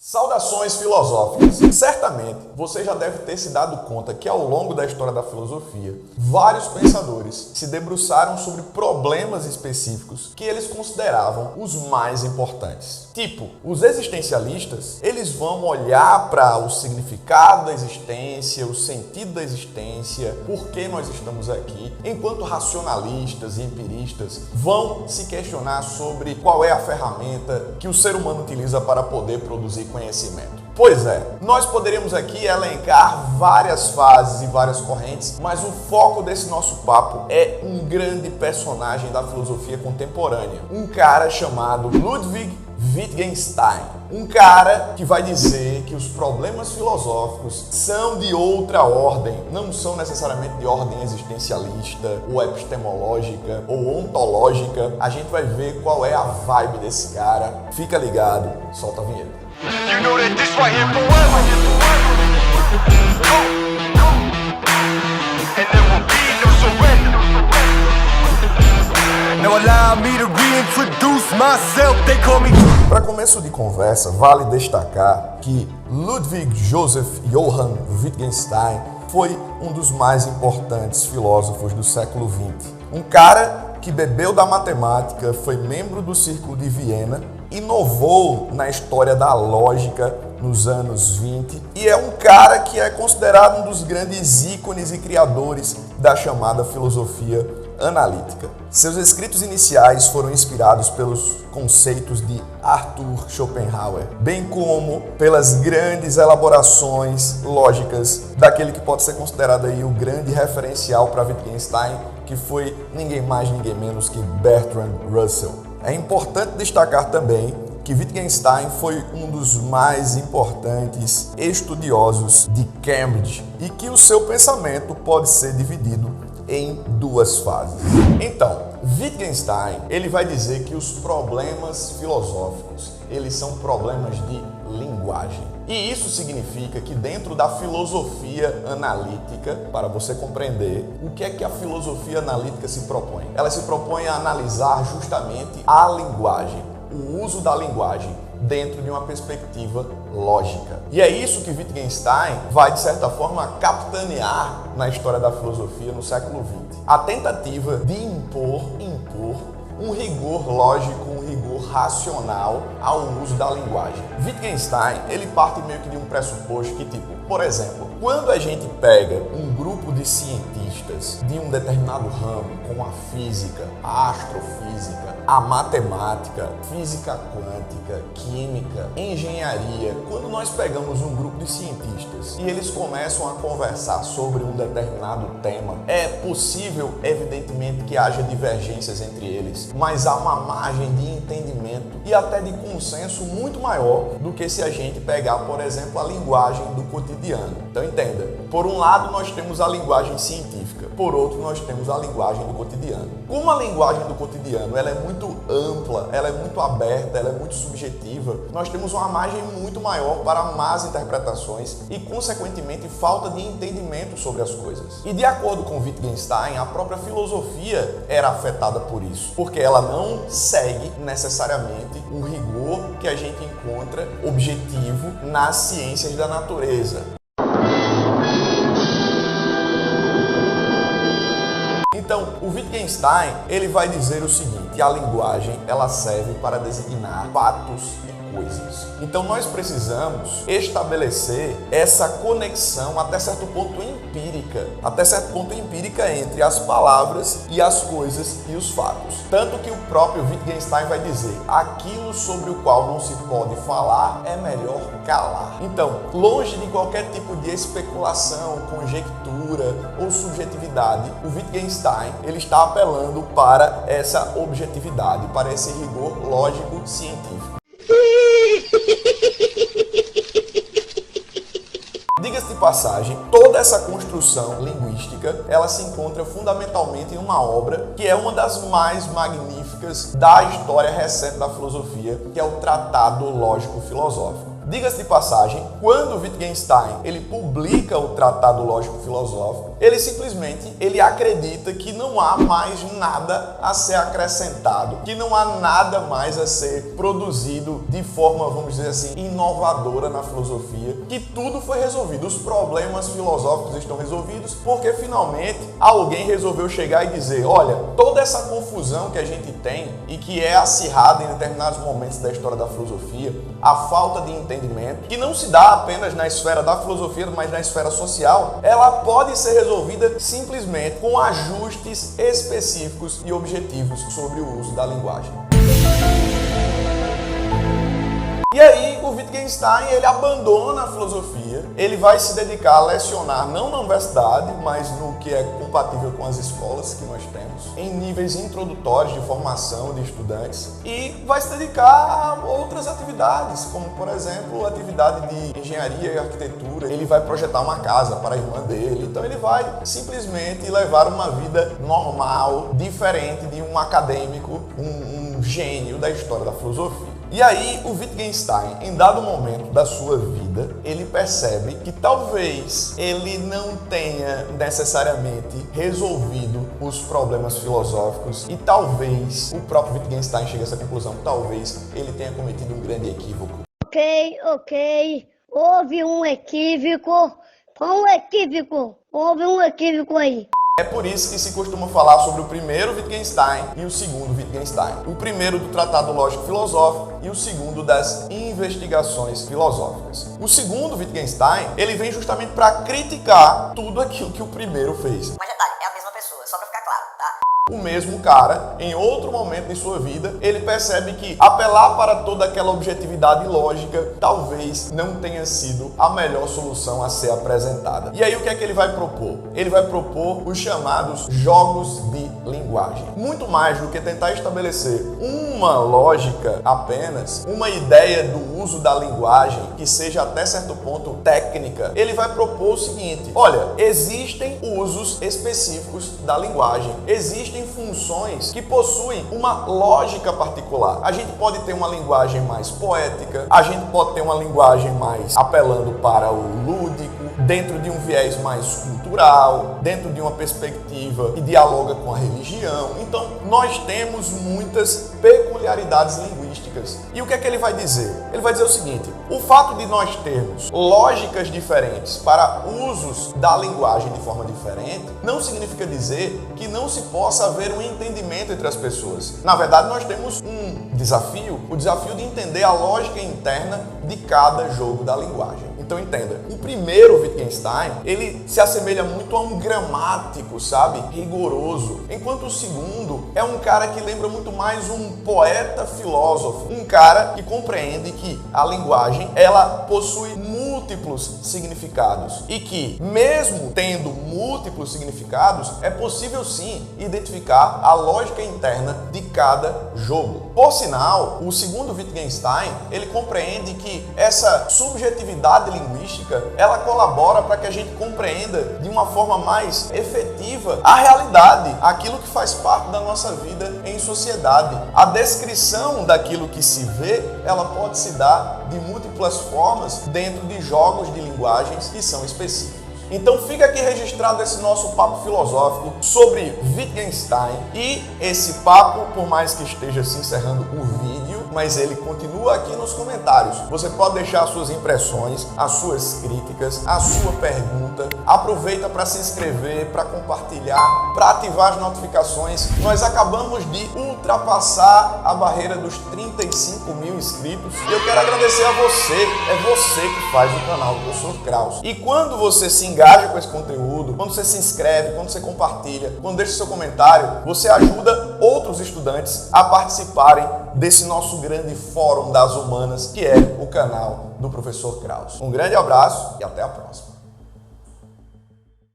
Saudações filosóficas! Certamente você já deve ter se dado conta que ao longo da história da filosofia, vários pensadores se debruçaram sobre problemas específicos que eles consideravam os mais importantes. Tipo, os existencialistas, eles vão olhar para o significado da existência, o sentido da existência, por que nós estamos aqui, enquanto racionalistas e empiristas vão se questionar sobre qual é a ferramenta que o ser humano utiliza para poder produzir conhecimento. Pois é, nós poderíamos aqui elencar várias fases e várias correntes, mas o foco desse nosso papo é um grande personagem da filosofia contemporânea, um cara chamado Ludwig Wittgenstein, um cara que vai dizer que os problemas filosóficos são de outra ordem, não são necessariamente de ordem existencialista, ou epistemológica, ou ontológica. A gente vai ver qual é a vibe desse cara. Fica ligado, solta a vinheta. You know that this right here forever. And there will be no surrender. Now allow me to reintroduce myself. They call me. Para começo de conversa, vale destacar que Ludwig Joseph Johann Wittgenstein foi um dos mais importantes filósofos do século XX. Um cara que bebeu da matemática, foi membro do Círculo de Viena, inovou na história da lógica nos anos 20 e é um cara que é considerado um dos grandes ícones e criadores da chamada filosofia analítica. Seus escritos iniciais foram inspirados pelos conceitos de Arthur Schopenhauer, bem como pelas grandes elaborações lógicas daquele que pode ser considerado aí o grande referencial para Wittgenstein, que foi ninguém mais, ninguém menos que Bertrand Russell. É importante destacar também que Wittgenstein foi um dos mais importantes estudiosos de Cambridge e que o seu pensamento pode ser dividido em duas fases. Então, Wittgenstein, ele vai dizer que os problemas filosóficos, eles são problemas de linguagem. E isso significa que dentro da filosofia analítica, para você compreender o que é que a filosofia analítica se propõe, ela se propõe a analisar justamente a linguagem, o uso da linguagem dentro de uma perspectiva lógica. E é isso que Wittgenstein vai, de certa forma, capitanear na história da filosofia no século XX. A tentativa de impor um rigor lógico, um rigor racional ao uso da linguagem. Wittgenstein, ele parte meio que de um pressuposto que, tipo, por exemplo, quando a gente pega um grupo de cientistas de um determinado ramo, como a física, a astrofísica, a matemática, física quântica, química, engenharia, quando nós pegamos um grupo de cientistas e eles começam a conversar sobre um determinado tema, é possível, evidentemente, que haja divergências entre eles, mas há uma margem de entendimento e até de consenso muito maior do que se a gente pegar, por exemplo, a linguagem do cotidiano. Então entenda, por um lado nós temos a linguagem científica, por outro nós temos a linguagem do cotidiano. Como a linguagem do cotidiano ela é muito ampla, ela é muito aberta, ela é muito subjetiva, nós temos uma margem muito maior para más interpretações e, consequentemente, falta de entendimento sobre as coisas. E de acordo com Wittgenstein, a própria filosofia era afetada por isso, porque ela não segue necessariamente o rigor que a gente encontra objetivo nas ciências da natureza. Então, o Wittgenstein, ele vai dizer o seguinte: a linguagem, ela serve para designar fatos e coisas. Então, nós precisamos estabelecer essa conexão até certo ponto empírica entre as palavras e as coisas e os fatos. Tanto que o próprio Wittgenstein vai dizer: aquilo sobre o qual não se pode falar é melhor calar. Então, longe de qualquer tipo de especulação, conjectura ou subjetividade, o Wittgenstein, ele está apelando para essa objetividade, para esse rigor lógico científico. Diga-se de passagem, toda essa construção linguística, ela se encontra fundamentalmente em uma obra que é uma das mais magníficas da história recente da filosofia, que é o Tratado Lógico-Filosófico. Diga-se de passagem, quando Wittgenstein ele publica o Tratado Lógico-Filosófico, ele simplesmente acredita que não há mais nada a ser acrescentado, que não há nada mais a ser produzido de forma, vamos dizer assim, inovadora na filosofia, que tudo foi resolvido, os problemas filosóficos estão resolvidos, porque finalmente alguém resolveu chegar e dizer, olha, toda essa confusão que a gente tem e que é acirrada em determinados momentos da história da filosofia, a falta de entendimento, que não se dá apenas na esfera da filosofia, mas na esfera social, ela pode ser resolvida simplesmente com ajustes específicos e objetivos sobre o uso da linguagem. E aí, o Wittgenstein, ele abandona a filosofia, ele vai se dedicar a lecionar, não na universidade, mas no que é compatível com as escolas que nós temos, em níveis introdutórios de formação de estudantes, e vai se dedicar a outras atividades, como, por exemplo, a atividade de engenharia e arquitetura. Ele vai projetar uma casa para a irmã dele, então ele vai simplesmente levar uma vida normal, diferente de um acadêmico, um gênio da história da filosofia. E aí, o Wittgenstein, em dado momento da sua vida, ele percebe que talvez ele não tenha necessariamente resolvido os problemas filosóficos e talvez o próprio Wittgenstein chegue a essa conclusão, talvez ele tenha cometido um grande equívoco. Ok. Houve um equívoco. Houve um equívoco aí. É por isso que se costuma falar sobre o primeiro Wittgenstein e o segundo Wittgenstein. O primeiro do Tratado Lógico-Filosófico e o segundo das investigações filosóficas. O segundo Wittgenstein, ele vem justamente para criticar tudo aquilo que o primeiro fez. Mas detalhe, é a mesma pessoa, só para ficar claro, tá? O mesmo cara, em outro momento de sua vida, ele percebe que apelar para toda aquela objetividade lógica talvez não tenha sido a melhor solução a ser apresentada. E aí o que é que ele vai propor? Ele vai propor os chamados jogos de linguagem. Muito mais do que tentar estabelecer uma lógica apenas, uma ideia do uso da linguagem que seja até certo ponto técnica, ele vai propor o seguinte: olha, existem usos específicos da linguagem, existem funções que possuem uma lógica particular. A gente pode ter uma linguagem mais poética, a gente pode ter uma linguagem mais apelando para o lúdico, dentro de um viés mais cultural, dentro de uma perspectiva que dialoga com a religião. Então, nós temos muitas peculiaridades linguísticas. E o que é que ele vai dizer? Ele vai dizer o seguinte: o fato de nós termos lógicas diferentes para usos da linguagem de forma diferente, não significa dizer que não se possa haver um entendimento entre as pessoas. Na verdade, nós temos um desafio, o desafio de entender a lógica interna de cada jogo da linguagem. Então entenda, o primeiro Wittgenstein, ele se assemelha muito a um gramático, sabe? Rigoroso. Enquanto o segundo é um cara que lembra muito mais um poeta filósofo. Um cara que compreende que a linguagem, ela possui múltiplos significados. E que, mesmo tendo múltiplos significados, é possível sim identificar a lógica interna de cada jogo. Por sinal, o segundo Wittgenstein, ele compreende que essa subjetividade linguística, ela colabora para que a gente compreenda de uma forma mais efetiva a realidade, aquilo que faz parte da nossa vida em sociedade. A descrição daquilo que se vê, ela pode se dar de múltiplas formas dentro de jogos de linguagens que são específicos. Então fica aqui registrado esse nosso papo filosófico sobre Wittgenstein, e esse papo, por mais que esteja se encerrando o vídeo, mas ele continua aqui nos comentários. Você pode deixar as suas impressões, as suas críticas, a sua pergunta. Aproveita para se inscrever, para compartilhar, para ativar as notificações. Nós acabamos de ultrapassar a barreira dos 35 mil inscritos e eu quero agradecer a você. É você que faz o canal do Professor Krause. E quando você se engaja com esse conteúdo, quando você se inscreve, quando você compartilha, quando deixa seu comentário, você ajuda outros estudantes a participarem desse nosso grande fórum das humanas, que é o canal do Professor Krause. Um grande abraço e até a próxima.